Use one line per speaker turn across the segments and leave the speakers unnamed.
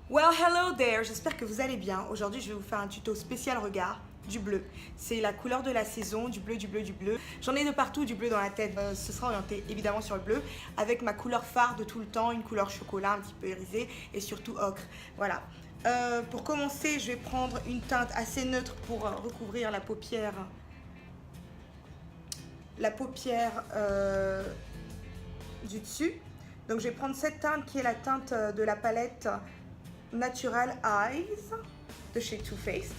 Well, hello there, j'espère que vous allez bien. Aujourd'hui, je vais vous faire un tuto spécial regard du bleu. C'est la couleur de la saison, du bleu, du bleu, du bleu. J'en ai de partout du bleu dans la tête. Ce sera orienté évidemment sur le bleu, avec ma couleur phare de tout le temps, une couleur chocolat un petit peu irisée et surtout ocre. Voilà. Pour commencer, je vais prendre une teinte assez neutre pour recouvrir la paupière. Du dessus. Donc je vais prendre cette teinte qui est la teinte de la palette Natural Eyes de chez Too Faced.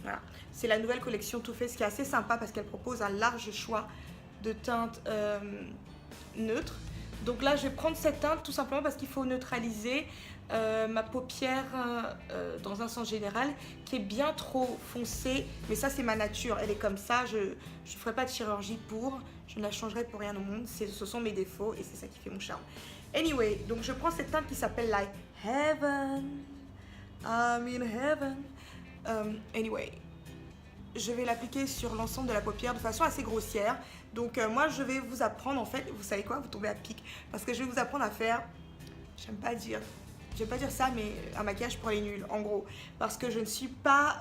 Voilà. C'est la nouvelle collection Too Faced qui est assez sympa parce qu'elle propose un large choix de teintes neutres. Donc là, je vais prendre cette teinte tout simplement parce qu'il faut neutraliser ma paupière dans un sens général qui est bien trop foncée. Mais ça, c'est ma nature. Elle est comme ça. Je ne ferai pas de chirurgie pour. Je ne la changerai pour rien au monde. Ce sont mes défauts et c'est ça qui fait mon charme. Anyway, donc je prends cette teinte qui s'appelle Like Heaven. I'm in heaven. Anyway, je vais l'appliquer sur l'ensemble de la paupière de façon assez grossière. Donc moi, je vais vous apprendre, en fait, vous savez quoi, vous tombez à pic. Parce que je vais vous apprendre à faire, j'aime pas dire ça, mais un maquillage pour les nuls, en gros. Parce que je ne suis pas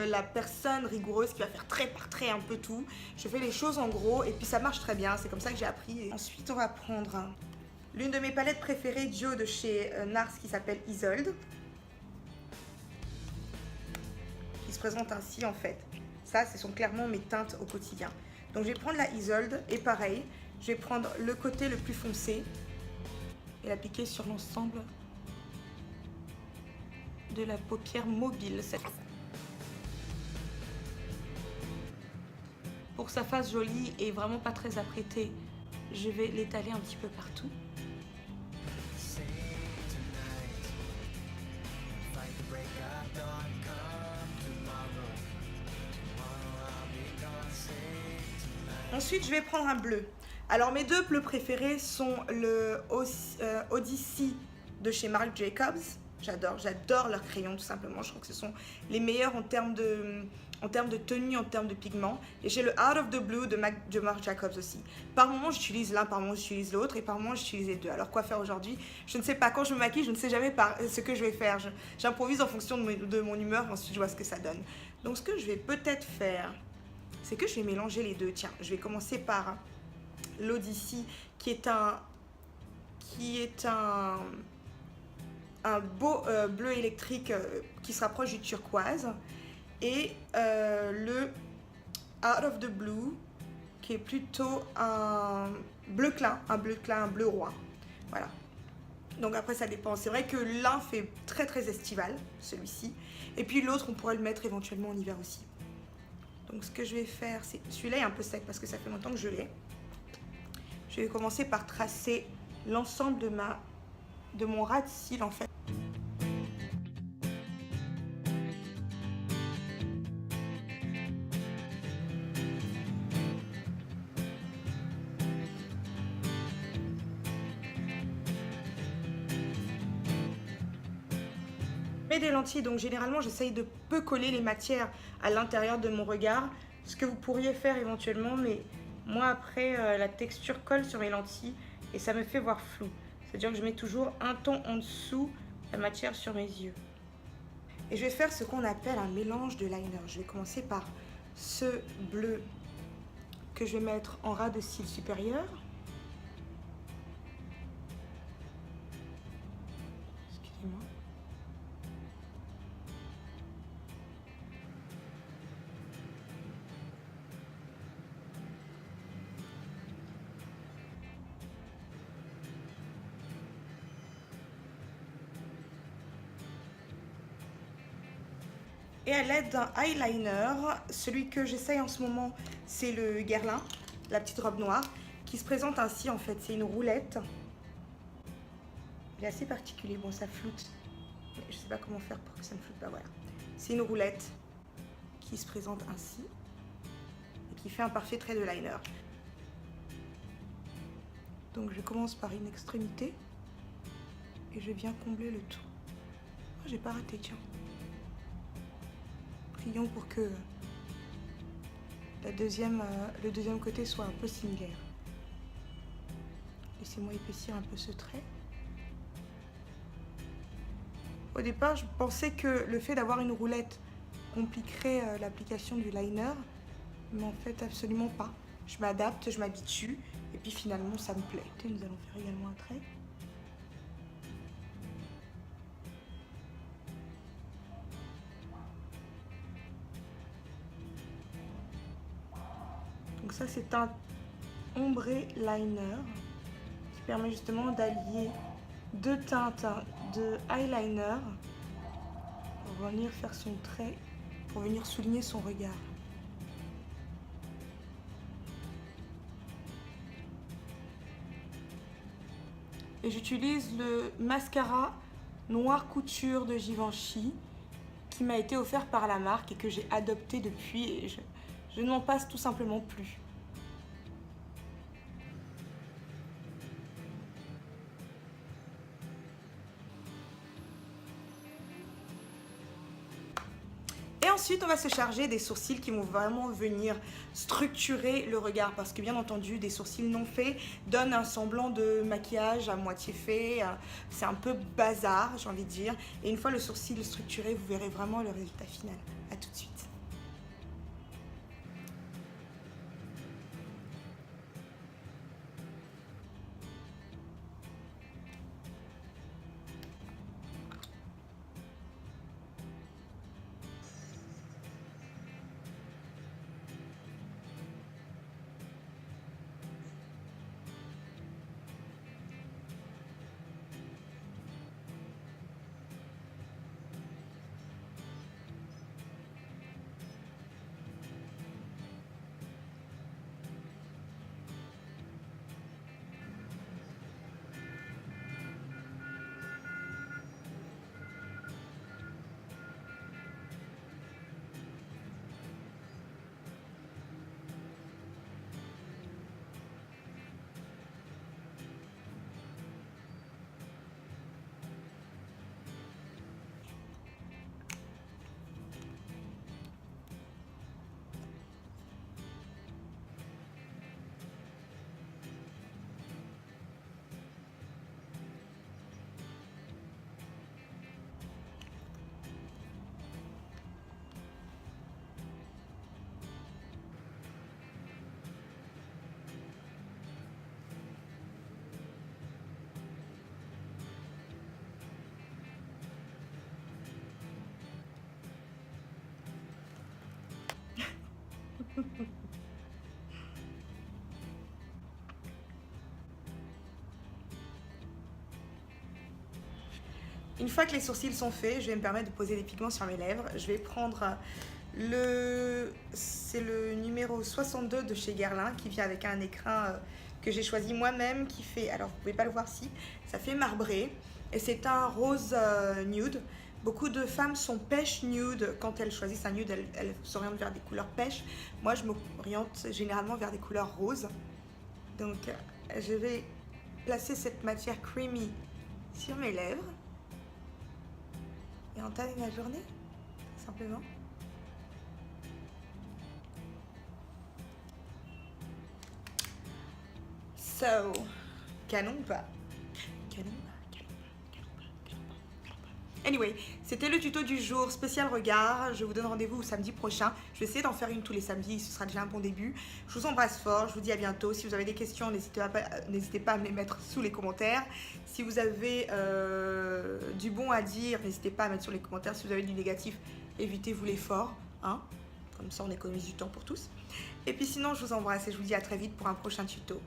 la personne rigoureuse qui va faire trait par trait un peu tout. Je fais les choses en gros et puis ça marche très bien. C'est comme ça que j'ai appris. Et ensuite, on va prendre l'une de mes palettes préférées, Joe, de chez NARS, qui s'appelle Isolde. Qui se présente ainsi, en fait. Ça, ce sont clairement mes teintes au quotidien. Donc, je vais prendre la Isolde et pareil, je vais prendre le côté le plus foncé et l'appliquer sur l'ensemble de la paupière mobile. Pour que ça fasse joli et vraiment pas très apprêté, je vais l'étaler un petit peu partout. Ensuite, je vais prendre un bleu. Alors, mes deux bleus préférés sont le Odyssey de chez Marc Jacobs. J'adore leurs crayons, tout simplement. Je trouve que ce sont les meilleurs en termes de tenue, en termes de pigments. Et j'ai le Out of the Blue de Marc Jacobs aussi. Par moment, j'utilise l'un, par moment, j'utilise l'autre. Et par moment, j'utilise les deux. Alors, quoi faire aujourd'hui? Je ne sais pas. Quand je me maquille, je ne sais jamais ce que je vais faire. J'improvise en fonction de mon humeur et ensuite, je vois ce que ça donne. Donc, ce que je vais peut-être faire, c'est que je vais mélanger les deux. Tiens, je vais commencer par l'Odyssey qui est un beau bleu électrique qui se rapproche du turquoise et le Out of the Blue qui est plutôt un bleu clin, un bleu roi. Voilà. Donc après ça dépend. C'est vrai que l'un fait très très estival, celui-ci, et puis l'autre on pourrait le mettre éventuellement en hiver aussi. Donc ce que je vais faire, c'est... Celui-là est un peu sec parce que ça fait longtemps que je l'ai. Je vais commencer par tracer l'ensemble de mon ras de cils en fait. Je mets des lentilles, donc généralement j'essaye de peu coller les matières à l'intérieur de mon regard. Ce que vous pourriez faire éventuellement, mais moi après la texture colle sur mes lentilles et ça me fait voir flou. C'est-à-dire que je mets toujours un ton en dessous la matière sur mes yeux. Et je vais faire ce qu'on appelle un mélange de liner. Je vais commencer par ce bleu que je vais mettre en ras de cils supérieur. Excusez-moi. Et à l'aide d'un eyeliner, celui que j'essaye en ce moment, c'est le Guerlain, la petite robe noire, qui se présente ainsi en fait. C'est une roulette. Il est assez particulier. Bon, ça floute. Mais je ne sais pas comment faire pour que ça ne floute pas. Voilà. C'est une roulette qui se présente ainsi et qui fait un parfait trait de liner. Donc je commence par une extrémité et je viens combler le tout. Oh, j'ai pas raté, tiens. Pour que le deuxième côté soit un peu similaire. Laissez-moi épaissir un peu ce trait. Au départ, je pensais que le fait d'avoir une roulette compliquerait l'application du liner, mais en fait, absolument pas. Je m'adapte, je m'habitue, et puis finalement, ça me plaît. Et nous allons faire également un trait. Donc ça, c'est un ombré liner qui permet justement d'allier deux teintes de eyeliner pour venir faire son trait, pour venir souligner son regard. Et j'utilise le mascara Noir Couture de Givenchy qui m'a été offert par la marque et que j'ai adopté depuis et je ne m'en passe tout simplement plus. Et ensuite, on va se charger des sourcils qui vont vraiment venir structurer le regard parce que bien entendu, des sourcils non faits donnent un semblant de maquillage à moitié fait. C'est un peu bazar, j'ai envie de dire. Et une fois le sourcil structuré, vous verrez vraiment le résultat final. À tout de suite. Une fois que les sourcils sont faits, je vais me permettre de poser des pigments sur mes lèvres. Je vais prendre c'est le numéro 62 de chez Guerlain qui vient avec un écrin que j'ai choisi moi-même qui fait, alors vous pouvez pas le voir si, ça fait marbré et c'est un rose nude. Beaucoup de femmes sont pêche nude quand elles choisissent un nude, elles s'orientent vers des couleurs pêche. Moi je m'oriente généralement vers des couleurs roses. Donc je vais placer cette matière creamy sur mes lèvres et entamer ma journée, simplement. So, canon ou pas? Canon ou pas? Anyway, c'était le tuto du jour spécial regard. Je vous donne rendez-vous samedi prochain. Je vais essayer d'en faire une tous les samedis, ce sera déjà un bon début. Je vous embrasse fort, je vous dis à bientôt. Si vous avez des questions, n'hésitez pas à me les mettre sous les commentaires. Si vous avez du bon à dire, n'hésitez pas à mettre sur les commentaires. Si vous avez du négatif, évitez-vous l'effort, hein. Comme ça, on économise du temps pour tous. Et puis sinon, je vous embrasse et je vous dis à très vite pour un prochain tuto.